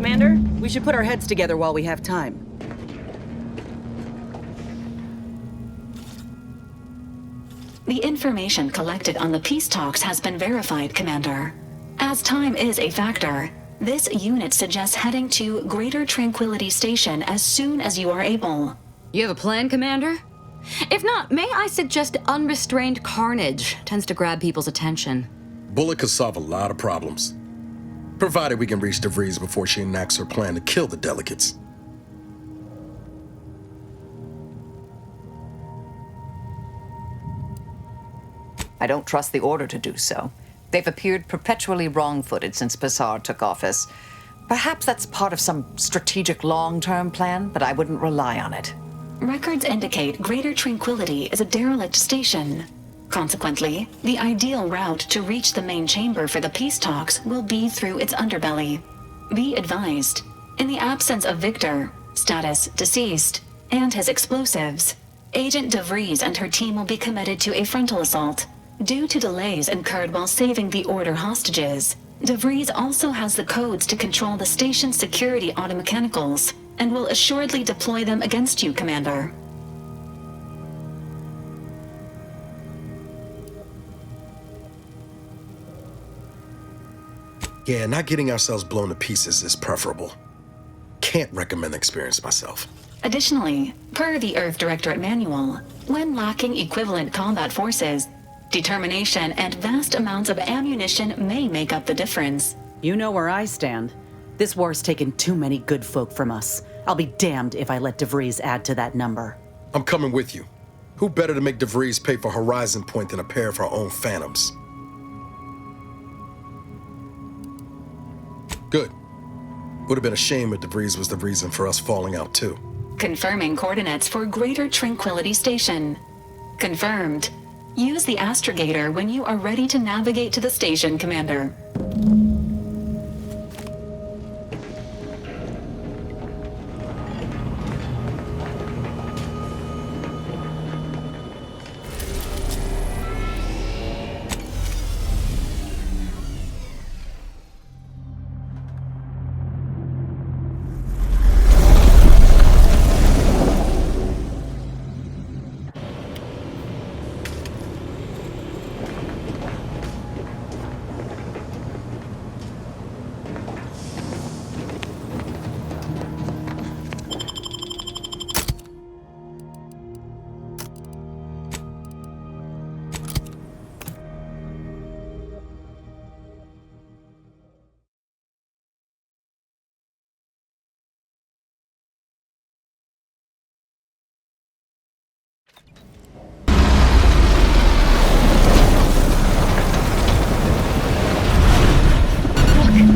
Commander, we should put our heads together while we have time. The information collected on the peace talks has been verified, Commander. As time is a factor, this unit suggests heading to Greater Tranquility Station as soon as you are able. You have a plan, Commander? If not, may I suggest unrestrained carnage tends to grab people's attention. Bullet could solve a lot of problems, provided we can reach DeVries before she enacts her plan to kill the delegates. I don't trust the Order to do so. They've appeared perpetually wrong-footed since Bassar took office. Perhaps that's part of some strategic long-term plan, but I wouldn't rely on it. Records indicate Greater Tranquility is a derelict station. Consequently, the ideal route to reach the main chamber for the peace talks will be through its underbelly. Be advised, in the absence of Victor, status deceased, and his explosives, Agent DeVries and her team will be committed to a frontal assault. Due to delays incurred while saving the Order hostages, DeVries also has the codes to control the station's security automechanicals, and will assuredly deploy them against you, Commander. Yeah, not getting ourselves blown to pieces is preferable. Can't recommend the experience myself. Additionally, per the Earth Directorate Manual, when lacking equivalent combat forces, determination and vast amounts of ammunition may make up the difference. You know where I stand. This war's taken too many good folk from us. I'll be damned if I let DeVries add to that number. I'm coming with you. Who better to make DeVries pay for Horizon Point than a pair of our own Phantoms? Good. Would have been a shame if DeVries was the reason for us falling out too. Confirming coordinates for Greater Tranquility Station. Confirmed. Use the astrogator when you are ready to navigate to the station, Commander.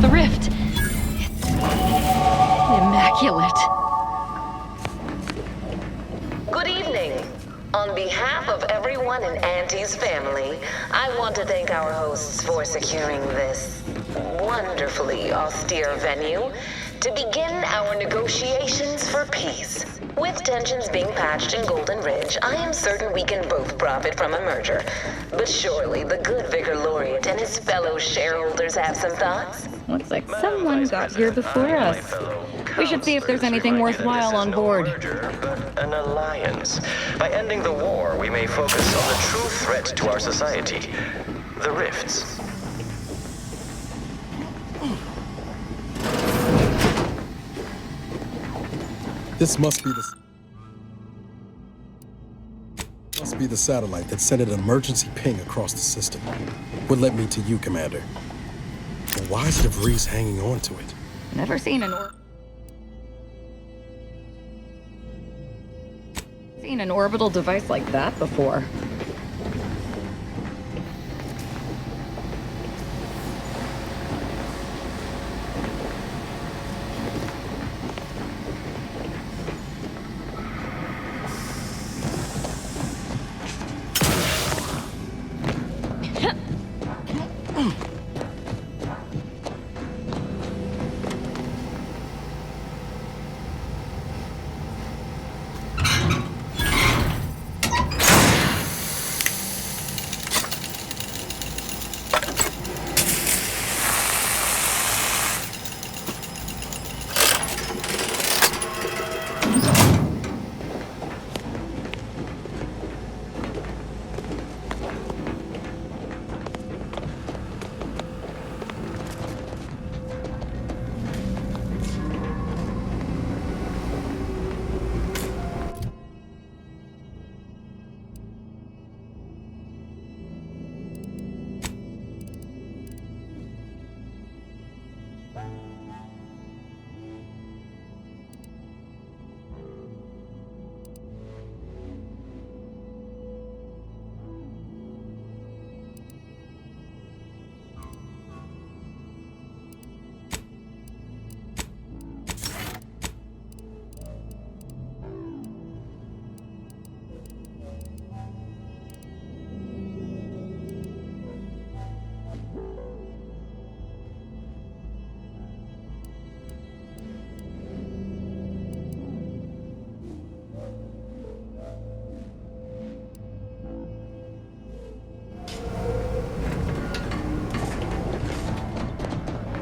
The rift. It's immaculate. Good evening. On behalf of everyone in Auntie's family, I want to thank our hosts for securing this wonderfully austere venue to begin our negotiations for peace. With tensions being patched in Golden Ridge, I am certain we can both profit from a merger. But surely the good Vicar Laureate and his fellow shareholders have some thoughts? Looks like someone got here before us. We should see if there's anything worthwhile on board. But an alliance. By ending the war, we may focus on the true threat to our society, the rifts. This must be the satellite that sent an emergency ping across the system. What led me to you, Commander? But why is DeVries hanging on to it? Never seen an orbital device like that before.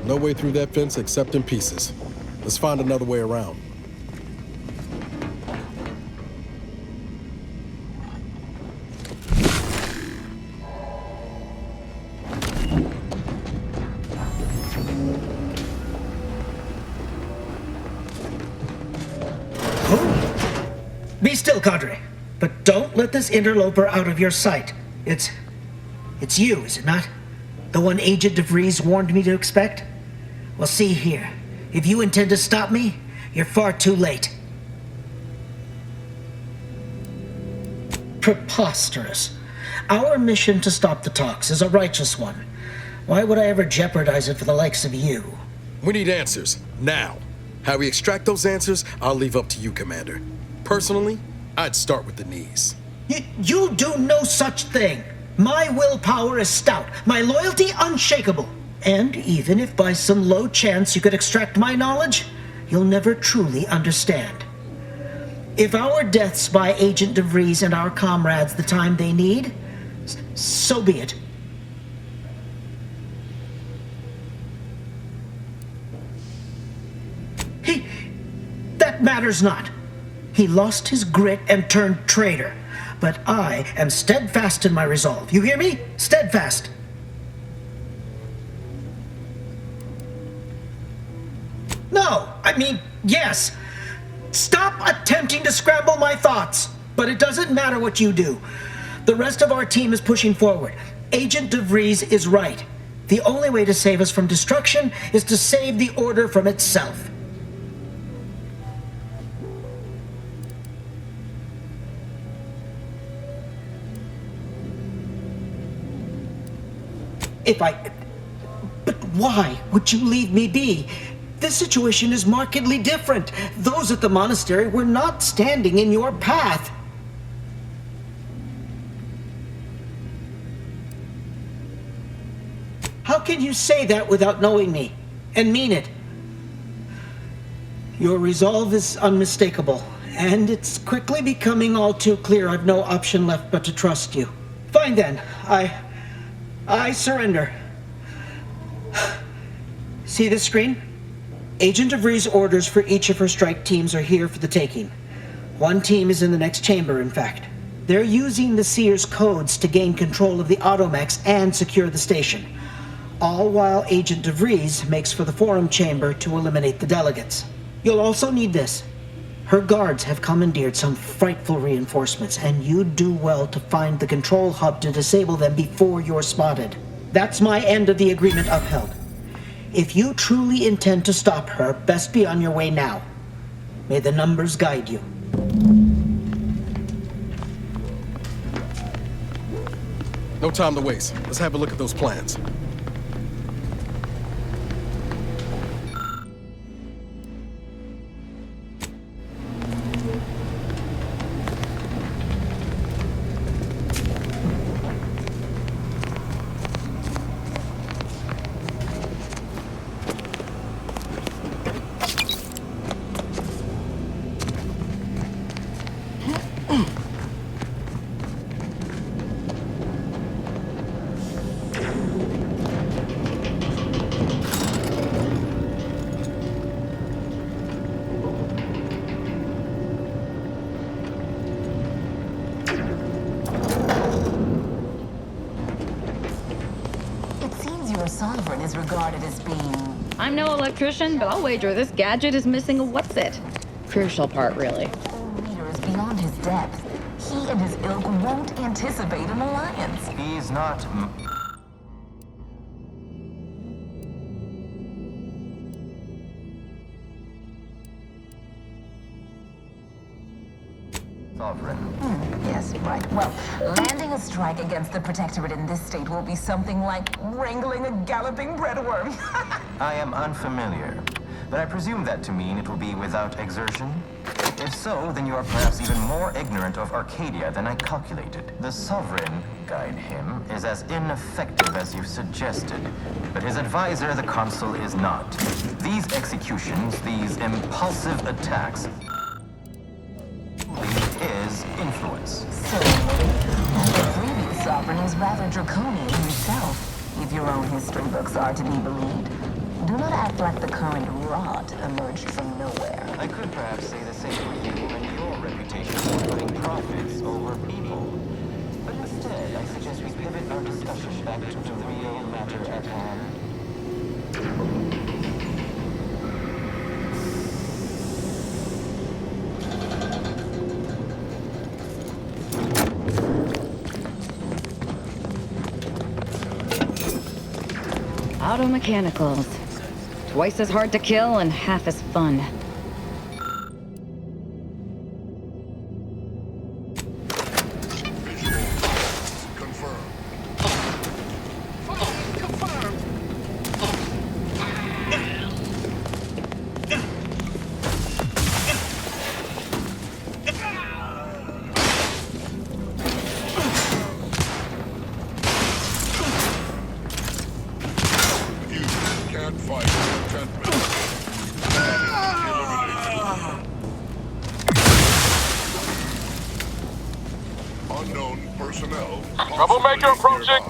No way through that fence except in pieces. Let's find another way around. Be still, Cadre. But don't let this interloper out of your sight. It's you, is it not? The one Agent DeVries warned me to expect? Well, see here. If you intend to stop me, you're far too late. Preposterous. Our mission to stop the talks is a righteous one. Why would I ever jeopardize it for the likes of you? We need answers, now. How we extract those answers, I'll leave up to you, Commander. Personally, I'd start with the knees. You do no such thing. My willpower is stout, my loyalty unshakable. And even if by some low chance you could extract my knowledge, you'll never truly understand. If our deaths buy Agent DeVries and our comrades the time they need, so be it. That matters not. He lost his grit and turned traitor. But I am steadfast in my resolve. You hear me? Steadfast. No, I mean, yes. Stop attempting to scramble my thoughts. But it doesn't matter what you do. The rest of our team is pushing forward. Agent DeVries is right. The only way to save us from destruction is to save the Order from itself. But why would you leave me be? This situation is markedly different. Those at the monastery were not standing in your path. How can you say that without knowing me, and mean it? Your resolve is unmistakable, and it's quickly becoming all too clear I've no option left but to trust you. Fine then, I surrender. See this screen? Agent DeVries' orders for each of her strike teams are here for the taking. One team is in the next chamber, in fact. They're using the Seer's codes to gain control of the automechs and secure the station. All while Agent DeVries makes for the forum chamber to eliminate the delegates. You'll also need this. Her guards have commandeered some frightful reinforcements, and you'd do well to find the control hub to disable them before you're spotted. That's my end of the agreement upheld. If you truly intend to stop her, best be on your way now. May the numbers guide you. No time to waste. Let's have a look at those plans. Sovereign is regarded as being... I'm no electrician, but I'll wager this gadget is missing a what's-it. Crucial part, really. The leader is beyond his depth. He and his ilk won't anticipate an alliance. He's not... Sovereign. Yes, right. Well, landing a strike against the Protectorate in this state will be something like wrangling a galloping breadworm. I am unfamiliar, but I presume that to mean it will be without exertion. If so, then you are perhaps even more ignorant of Arcadia than I calculated. The Sovereign, guide him, is as ineffective as you suggested, but his advisor, the Consul, is not. These executions, these impulsive attacks, his influence. So, the previous sovereign was rather draconian himself, if your own history books are to be believed. Do not act like the current rot emerged from nowhere. I could perhaps say the same for you and your reputation for putting profits over people. But instead, I suggest we pivot our discussion back to the real matter at hand. Automechanicals. Twice as hard to kill and half as fun. Unknown personnel. Troublemaker approaching.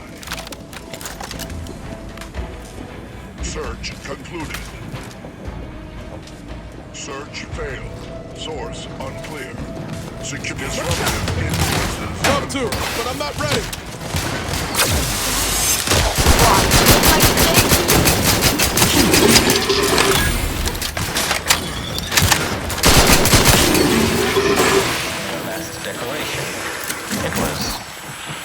Search concluded. Search failed. Source unclear. Secure disruptive influences. Up to, but I'm not ready. Last decoration. It was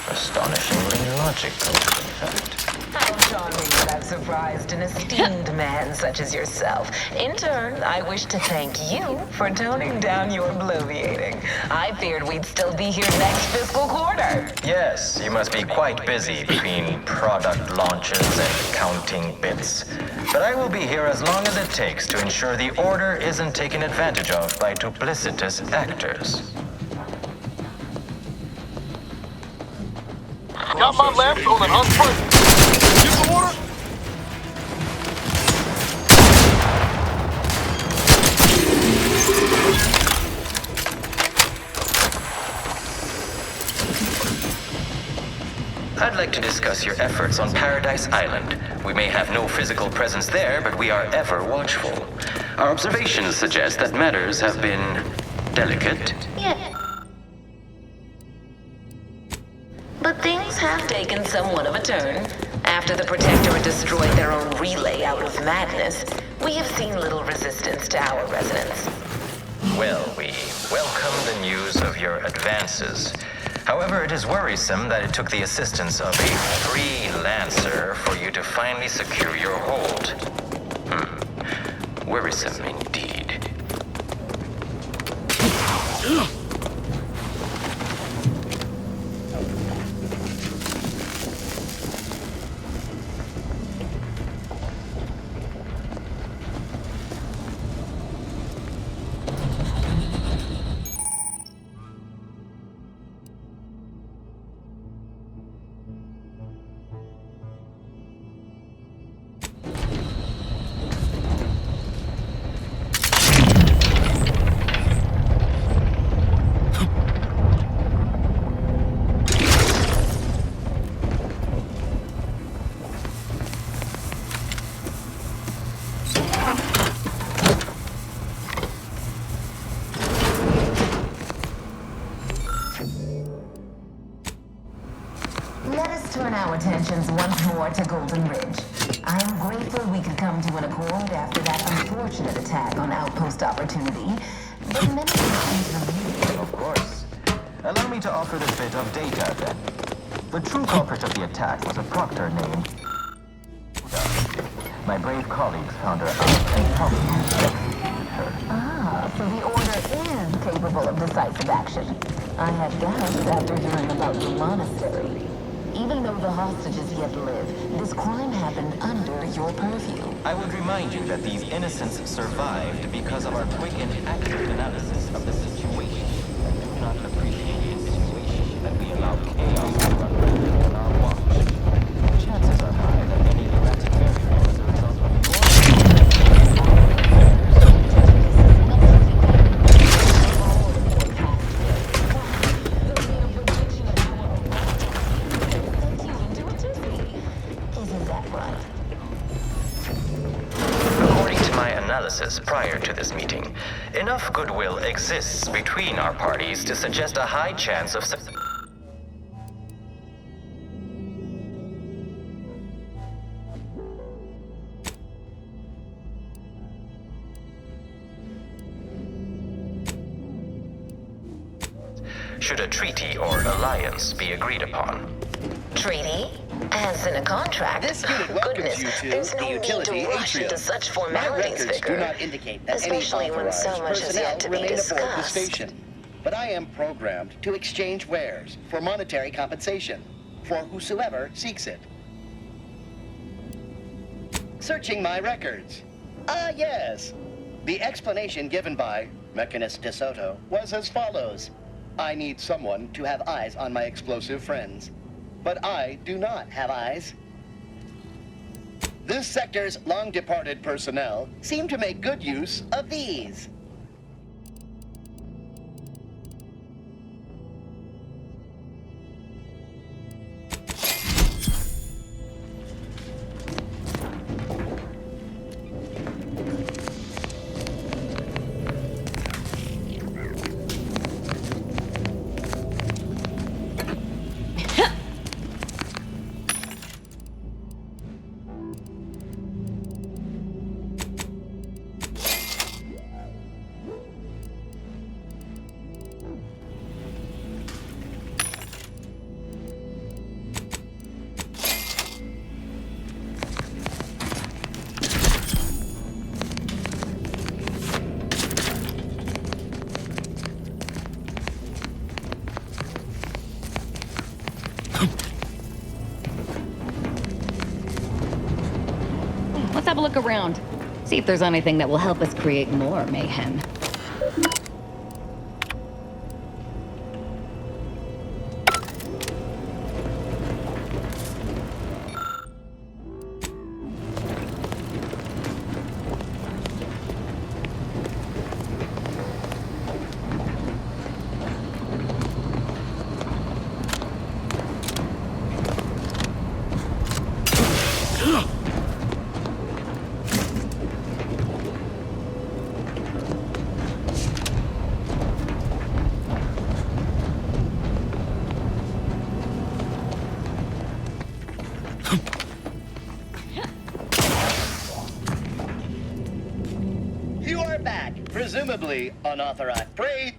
astonishingly logical, in fact. How charming that I've surprised an esteemed man such as yourself. In turn, I wish to thank you for toning down your bloviating. I feared we'd still be here next fiscal quarter. Yes, you must be quite busy between product launches and counting bits. But I will be here as long as it takes to ensure the order isn't taken advantage of by duplicitous actors. Got my lamps on an unfriendly. Get the water. I'd like to discuss your efforts on Paradise Island. We may have no physical presence there, but we are ever watchful. Our observations suggest that matters have been delicate. Yeah. But things have taken somewhat of a turn. After the Protectorate destroyed their own relay out of madness, we have seen little resistance to our residents. Well, we welcome the news of your advances. However, it is worrisome that it took the assistance of a freelancer for you to finally secure your hold. Worrisome indeed. Let us turn our attentions once more to Golden Ridge. I am grateful we could come to an accord after that unfortunate attack on Outpost Opportunity, but many things Of course. Allow me to offer this bit of data, then. The true culprit of the attack was a proctor named... My brave colleagues found her out and helped me execute her. Ah, so the Order is capable of decisive action. I had doubts after hearing about the monastery. Even though the hostages yet live, this crime happened under your purview. I would remind you that these innocents survived because of our quick and accurate analysis of the situation. I do not appreciate the insinuation that we allow chaos to run rampant on our watch. Chances are high that any erratic variable is a result of prior to this meeting, enough goodwill exists between our parties to suggest a high chance of success. Should a treaty or alliance be agreed upon. Treaty? As in a contract? This unit welcomes Goodness, you to there's the no utility need to rush atrium. into such My formalities, records Vicar. do not indicate that Especially any when so authorized much has personnel yet to be remain aboard the discussed. station. But I am programmed to exchange wares for monetary compensation for whosoever seeks it. Searching my records. Ah, yes. The explanation given by Mechanist DeSoto was as follows. I need someone to have eyes on my explosive friends. But I do not have eyes. This sector's long-departed personnel seem to make good use of these. Let's have a look around. See if there's anything that will help us create more mayhem. You are back, presumably unauthorized. Breathe.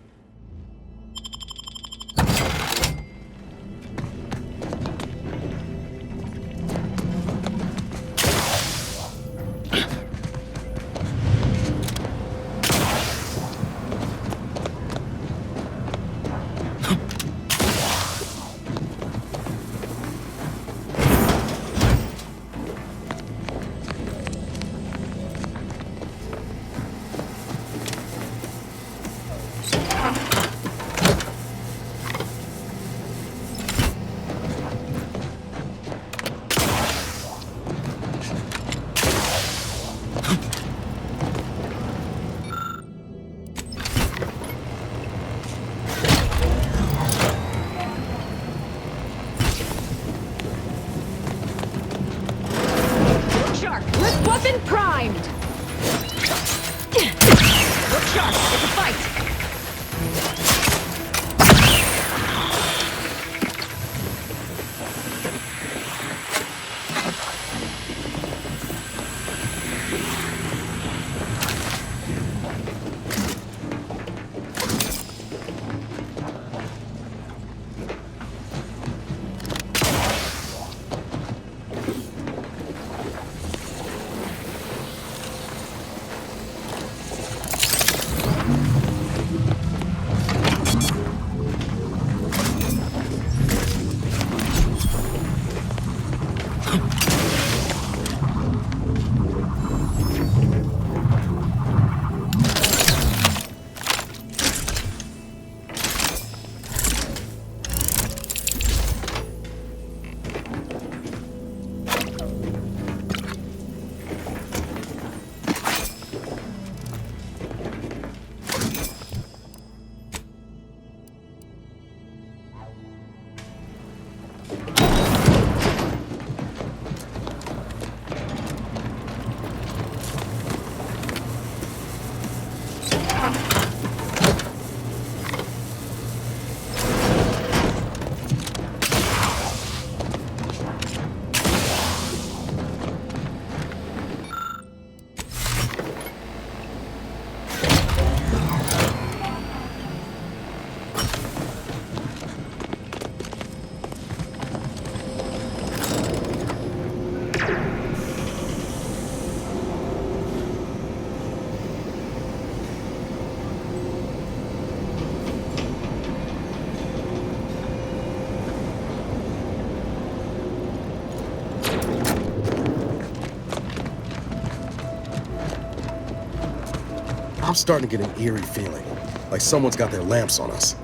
I'm starting to get an eerie feeling, like someone's got their lamps on us.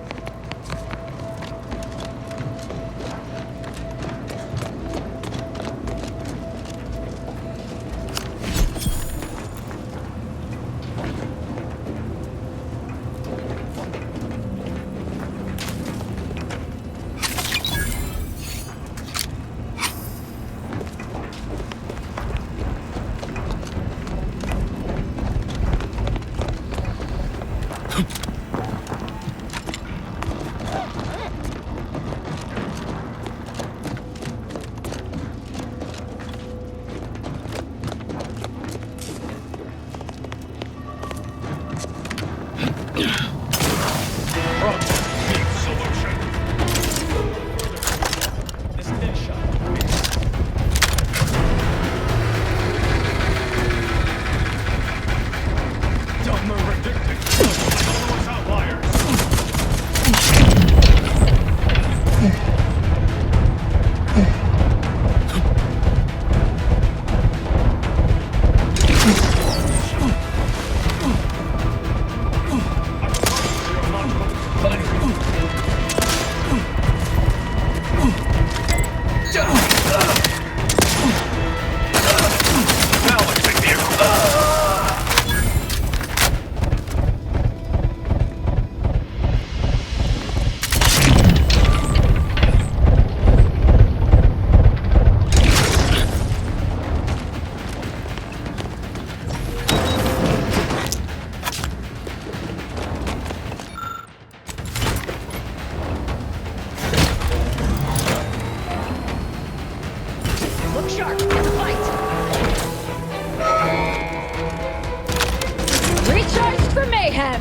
Recharged for mayhem!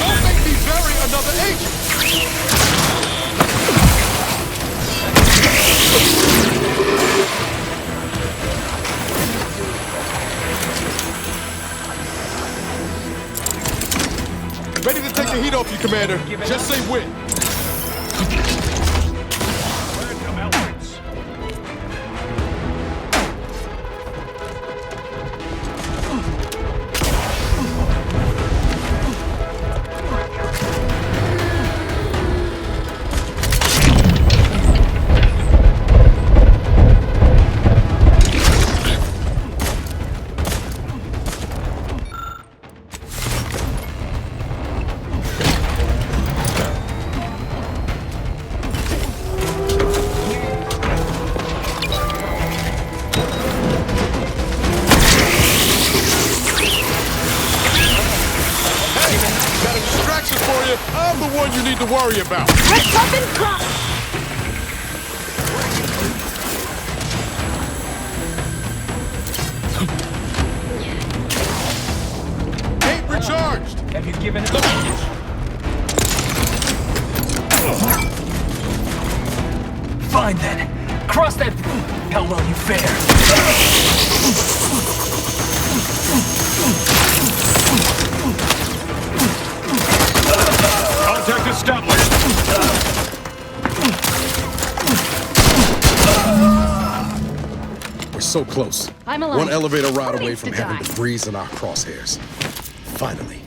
Don't make me bury another agent! Ready to take the heat off you, Commander. Just say when. I'm the one you need to worry about. Rip up and drop! Ain't recharged. Have you given it? Fine then. Cross that. How will you fare? Contact established. We're so close. I'm alive. One elevator ride Who away needs from to having die? DeVries in our crosshairs. Finally.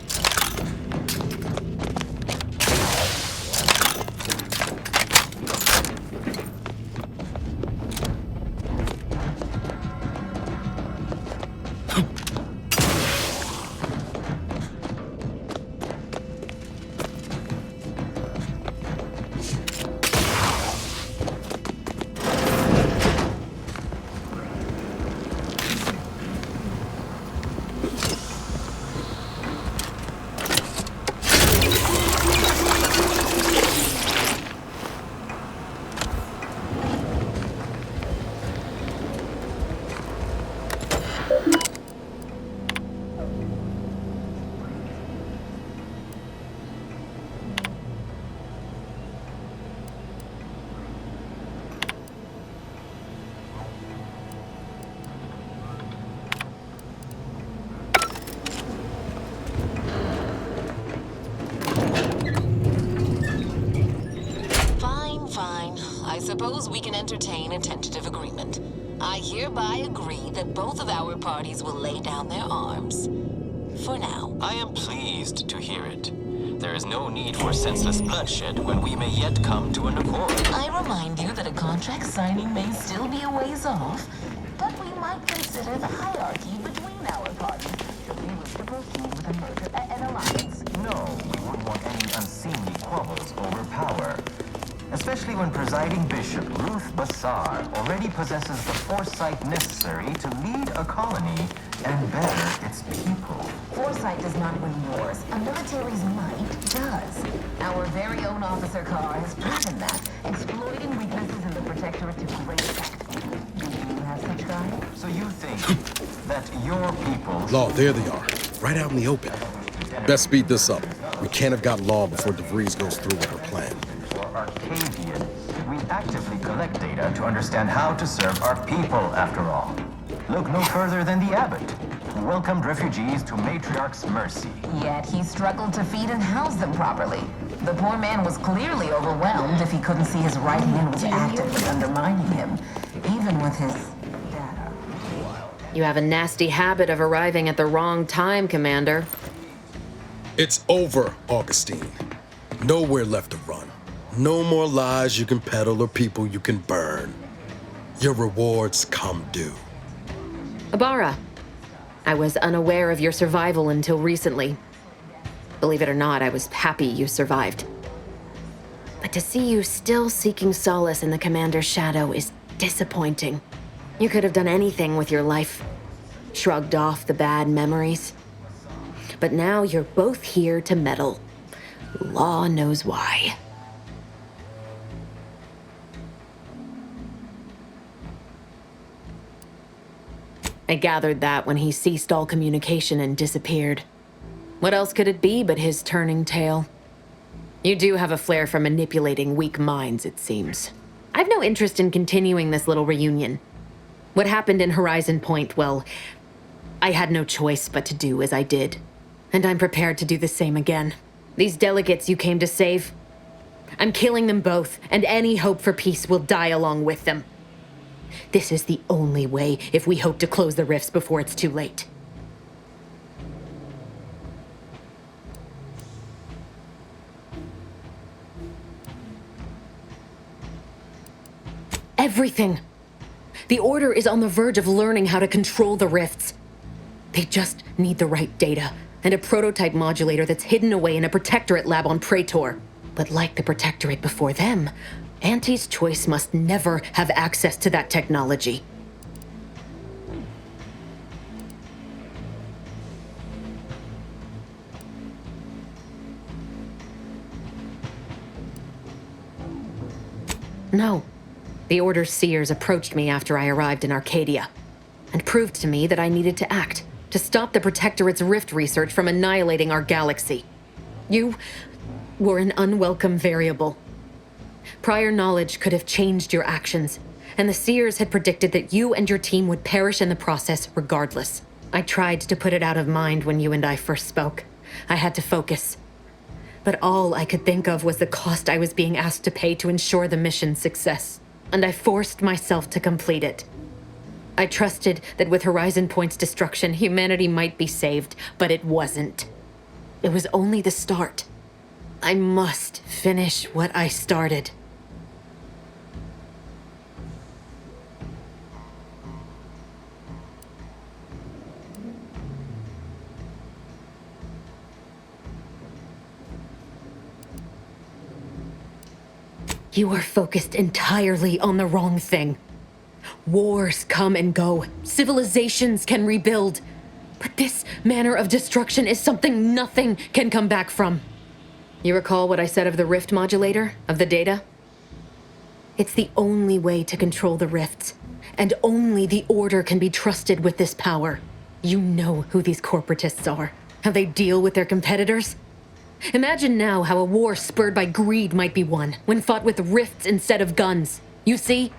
Fine. I suppose we can entertain a tentative agreement. I hereby agree that both of our parties will lay down their arms. For now. I am pleased to hear it. There is no need for senseless bloodshed when we may yet come to an accord. I remind you that a contract signing may still be a ways off, but we might consider the hierarchy between our parties should we wish to proceed with an alliance. No, we wouldn't want any unseemly quabbles over power. Especially when presiding Bishop Ruth Bassar already possesses the foresight necessary to lead a colony and better its people. Foresight does not win wars. A military's might does. Our very own Officer Carr has proven that, exploiting weaknesses in the Protectorate to great effect. Do you have such guide? So you think that your people... Law, there they are. Right out in the open. Best speed this up. We can't have got Law before DeVries goes through with her plan. Arcadian. We actively collect data to understand how to serve our people, after all. Look no further than the abbot, who welcomed refugees to Matriarch's mercy. Yet he struggled to feed and house them properly. The poor man was clearly overwhelmed if he couldn't see his right hand was actively undermining him, even with his data. You have a nasty habit of arriving at the wrong time, Commander. It's over, Augustine. Nowhere left to run. No more lies you can peddle or people you can burn. Your rewards come due. Abara, I was unaware of your survival until recently. Believe it or not, I was happy you survived. But to see you still seeking solace in the Commander's shadow is disappointing. You could have done anything with your life. Shrugged off the bad memories. But now you're both here to meddle. Law knows why. I gathered that when he ceased all communication and disappeared. What else could it be but his turning tail? You do have a flair for manipulating weak minds, it seems. I've no interest in continuing this little reunion. What happened in Horizon Point, well, I had no choice but to do as I did. And I'm prepared to do the same again. These delegates you came to save, I'm killing them both, and any hope for peace will die along with them. This is the only way if we hope to close the rifts before it's too late. Everything. The Order is on the verge of learning how to control the rifts. They just need the right data and a prototype modulator that's hidden away in a Protectorate lab on Praetor. But like the Protectorate before them, Auntie's Choice must never have access to that technology. No. The Order's seers approached me after I arrived in Arcadia, and proved to me that I needed to act, to stop the Protectorate's rift research from annihilating our galaxy. You were an unwelcome variable. Prior knowledge could have changed your actions, and the seers had predicted that you and your team would perish in the process regardless. I tried to put it out of mind when you and I first spoke. I had to focus. But all I could think of was the cost I was being asked to pay to ensure the mission's success, and I forced myself to complete it. I trusted that with Horizon Point's destruction, humanity might be saved, but it wasn't. It was only the start. I must finish what I started. You are focused entirely on the wrong thing. Wars come and go. Civilizations can rebuild. But this manner of destruction is something nothing can come back from. You recall what I said of the rift modulator, of the data? It's the only way to control the rifts, and only the Order can be trusted with this power. You know who these corporatists are, how they deal with their competitors. Imagine now how a war spurred by greed might be won, when fought with rifts instead of guns. You see?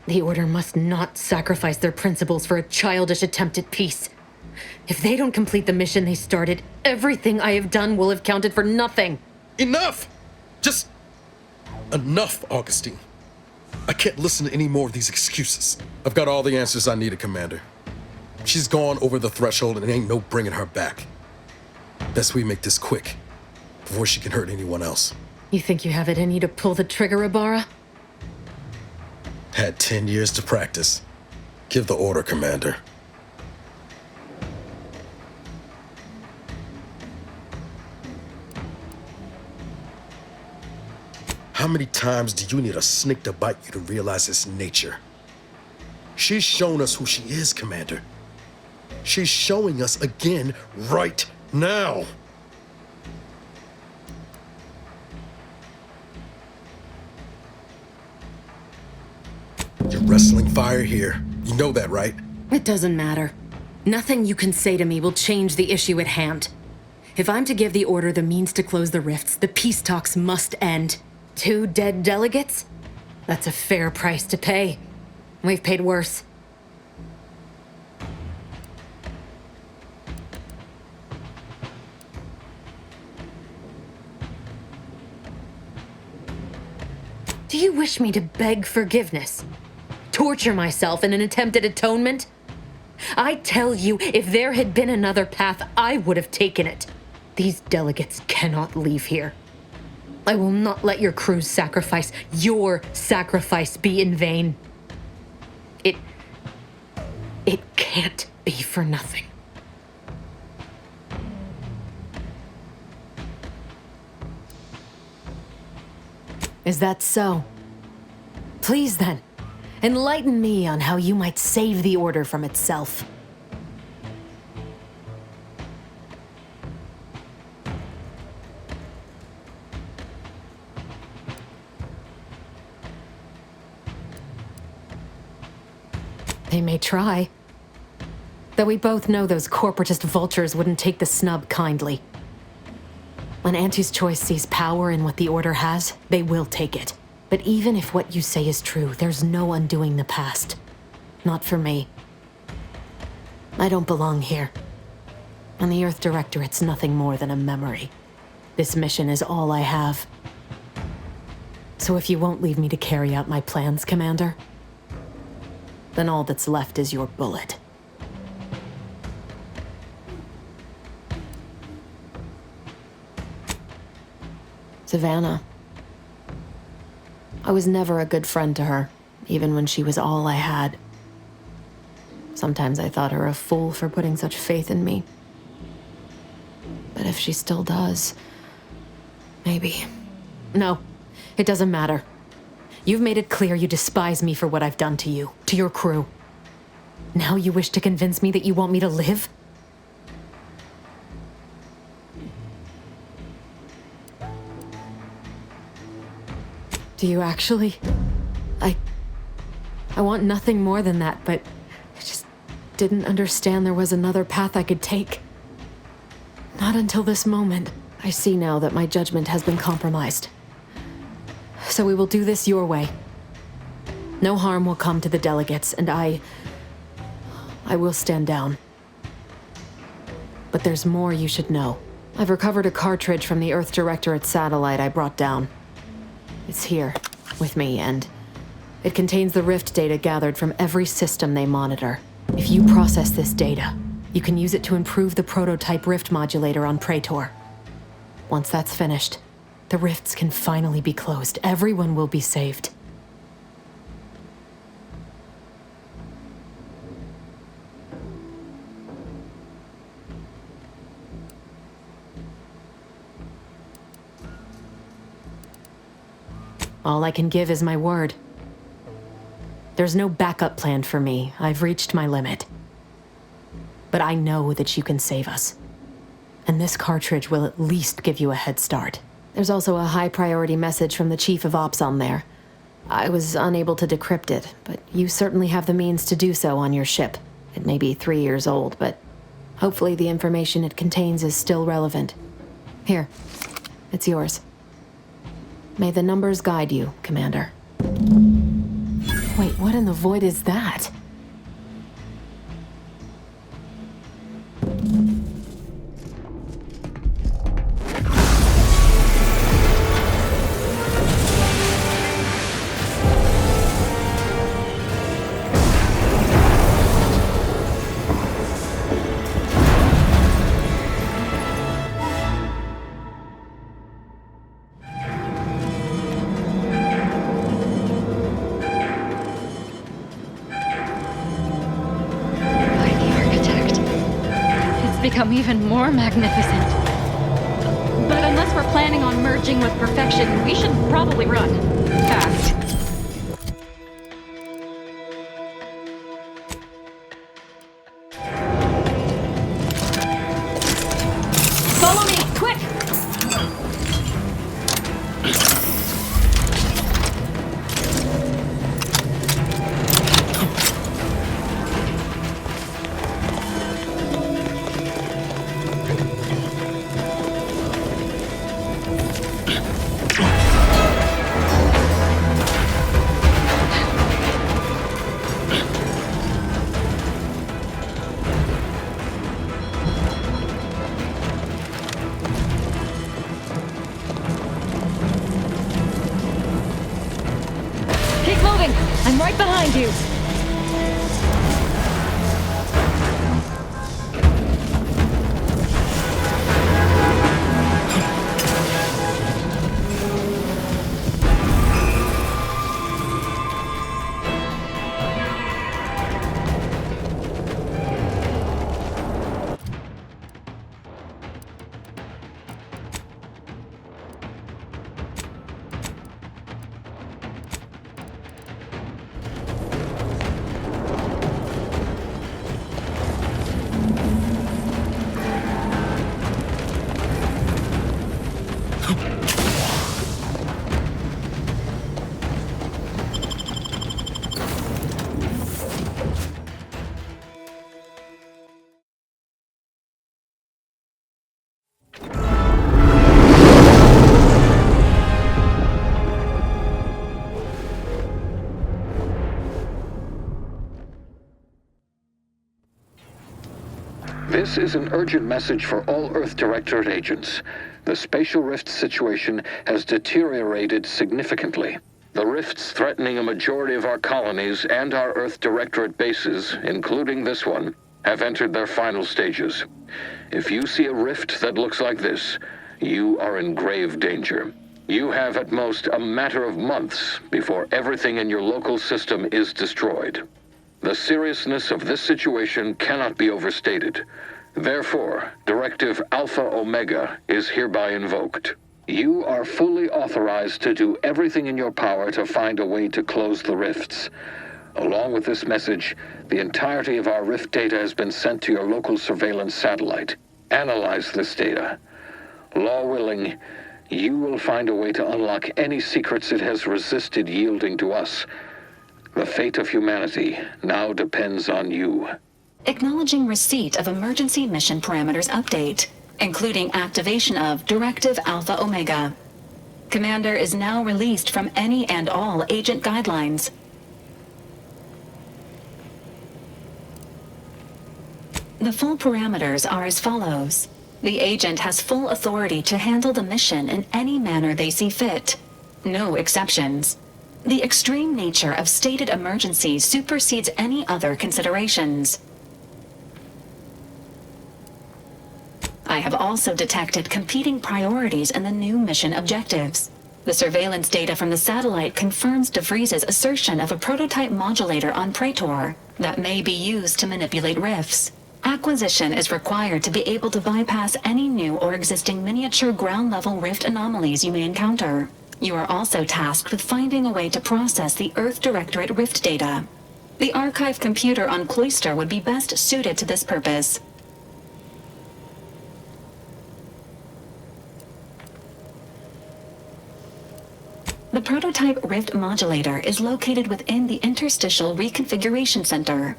The Order must not sacrifice their principles for a childish attempt at peace. If they don't complete the mission they started, everything I have done will have counted for nothing. Enough! Just enough, Augustine. I can't listen to any more of these excuses. I've got all the answers I needed, Commander. She's gone over the threshold and ain't no bringing her back. Best we make this quick, before she can hurt anyone else. You think you have it in you to pull the trigger, Ibarra? Had 10 years to practice. Give the order, Commander. How many times do you need a snake to bite you to realize its nature? She's shown us who she is, Commander. She's showing us again right now. You're wrestling fire here. You know that, right? It doesn't matter. Nothing you can say to me will change the issue at hand. If I'm to give the order the means to close the rifts, the peace talks must end. 2 dead delegates? That's a fair price to pay. We've paid worse. Do you wish me to beg forgiveness? Torture myself in an attempt at atonement? I tell you, if there had been another path, I would have taken it. These delegates cannot leave here. I will not let your crew's sacrifice, your sacrifice, be in vain. It can't be for nothing. Is that so? Please then, enlighten me on how you might save the Order from itself. They may try. Though we both know those corporatist vultures wouldn't take the snub kindly. When Antu's Choice sees power in what the Order has, they will take it. But even if what you say is true, there's no undoing the past. Not for me. I don't belong here. And the Earth Directorate's nothing more than a memory. This mission is all I have. So if you won't leave me to carry out my plans, Commander, then all that's left is your bullet. Savannah. I was never a good friend to her, even when she was all I had. Sometimes I thought her a fool for putting such faith in me. But if she still does, maybe. No, it doesn't matter. You've made it clear you despise me for what I've done to you, to your crew. Now you wish to convince me that you want me to live? Do you actually? I want nothing more than that, but I just didn't understand there was another path I could take. Not until this moment. I see now that my judgment has been compromised. So we will do this your way. No harm will come to the delegates, and I will stand down. But there's more you should know. I've recovered a cartridge from the Earth Directorate satellite I brought down. It's here, with me, and it contains the rift data gathered from every system they monitor. If you process this data, you can use it to improve the prototype rift modulator on Praetor. Once that's finished, the rifts can finally be closed. Everyone will be saved. All I can give is my word. There's no backup plan for me. I've reached my limit. But I know that you can save us. And this cartridge will at least give you a head start. There's also a high-priority message from the Chief of Ops on there. I was unable to decrypt it, but you certainly have the means to do so on your ship. It may be 3 years old, but hopefully the information it contains is still relevant. Here, it's yours. May the numbers guide you, Commander. Wait, what in the void is that? become even more magnificent. But unless we're planning on merging with perfection, we should probably run. Fast. Follow me, quick! Keep moving! I'm right behind you! This is an urgent message for all Earth Directorate agents. The spatial rift situation has deteriorated significantly. The rifts threatening a majority of our colonies and our Earth Directorate bases, including this one, have entered their final stages. If you see a rift that looks like this, you are in grave danger. You have at most a matter of months before everything in your local system is destroyed. The seriousness of this situation cannot be overstated. Therefore, Directive Alpha Omega is hereby invoked. You are fully authorized to do everything in your power to find a way to close the rifts. Along with this message, the entirety of our rift data has been sent to your local surveillance satellite. Analyze this data. Law willing, you will find a way to unlock any secrets it has resisted yielding to us. The fate of humanity now depends on you. Acknowledging receipt of emergency mission parameters update, including activation of Directive Alpha Omega. Commander is now released from any and all agent guidelines. The full parameters are as follows. The agent has full authority to handle the mission in any manner they see fit. No exceptions. The extreme nature of stated emergencies supersedes any other considerations. I have also detected competing priorities in the new mission objectives. The surveillance data from the satellite confirms DeVries' assertion of a prototype modulator on Praetor that may be used to manipulate rifts. Acquisition is required to be able to bypass any new or existing miniature ground-level rift anomalies you may encounter. You are also tasked with finding a way to process the Earth Directorate rift data. The archive computer on Cloister would be best suited to this purpose. The prototype rift modulator is located within the Interstitial Reconfiguration Center.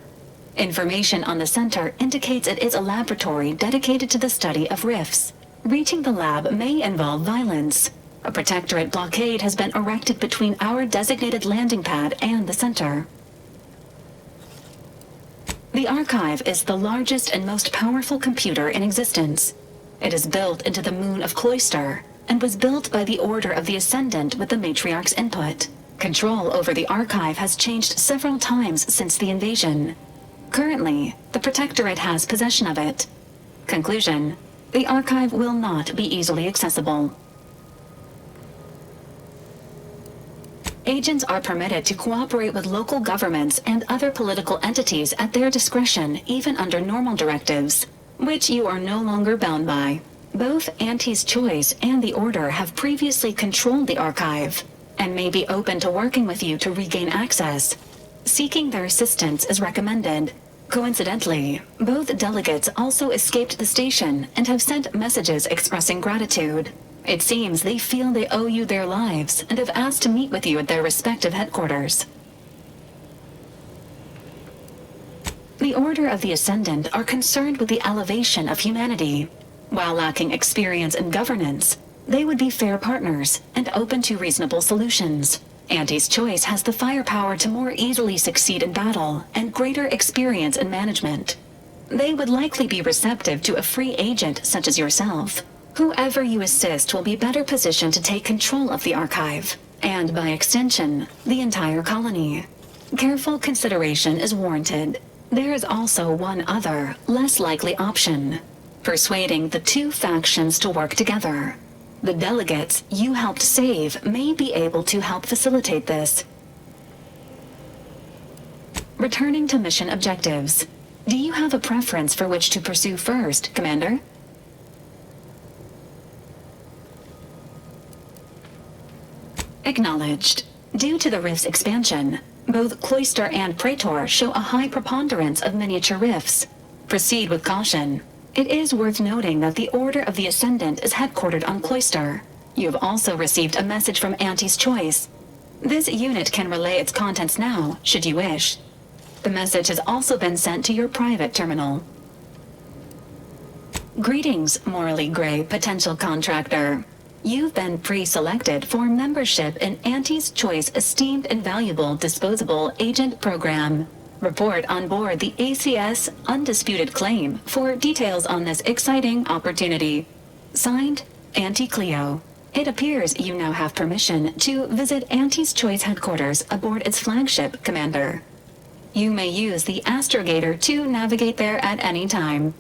Information on the center indicates it is a laboratory dedicated to the study of rifts. Reaching the lab may involve violence. A Protectorate blockade has been erected between our designated landing pad and the center. The Archive is the largest and most powerful computer in existence. It is built into the moon of Cloister, and was built by the Order of the Ascendant with the Matriarch's input. Control over the Archive has changed several times since the invasion. Currently, the Protectorate has possession of it. Conclusion: the Archive will not be easily accessible. Agents are permitted to cooperate with local governments and other political entities at their discretion, even under normal directives. which you are no longer bound by. Both Auntie's Choice and the Order have previously controlled the archive, and may be open to working with you to regain access. Seeking their assistance is recommended. Coincidentally, both delegates also escaped the station and have sent messages expressing gratitude. It seems they feel they owe you their lives and have asked to meet with you at their respective headquarters. The Order of the Ascendant are concerned with the elevation of humanity. While lacking experience in governance, they would be fair partners and open to reasonable solutions. Auntie's Choice has the firepower to more easily succeed in battle and greater experience in management. They would likely be receptive to a free agent such as yourself. Whoever you assist will be better positioned to take control of the archive, and by extension, the entire colony. Careful consideration is warranted. There is also one other, less likely option: persuading the two factions to work together. The delegates you helped save may be able to help facilitate this. Returning to mission objectives. Do you have a preference for which to pursue first, Commander? Acknowledged. Due to the rift's expansion, both Cloister and Praetor show a high preponderance of miniature rifts. Proceed with caution. It is worth noting that the Order of the Ascendant is headquartered on Cloister. You have also received a message from Auntie's Choice. This unit can relay its contents now, should you wish. The message has also been sent to your private terminal. Greetings, morally gray potential contractor. You've been pre-selected for membership in Auntie's Choice Esteemed and Valuable Disposable Agent Program. Report on board the ACS Undisputed Claim for details on this exciting opportunity. Signed, Auntie Cleo. It appears you now have permission to visit Auntie's Choice headquarters aboard its flagship, Commander. You may use the Astrogator to navigate there at any time.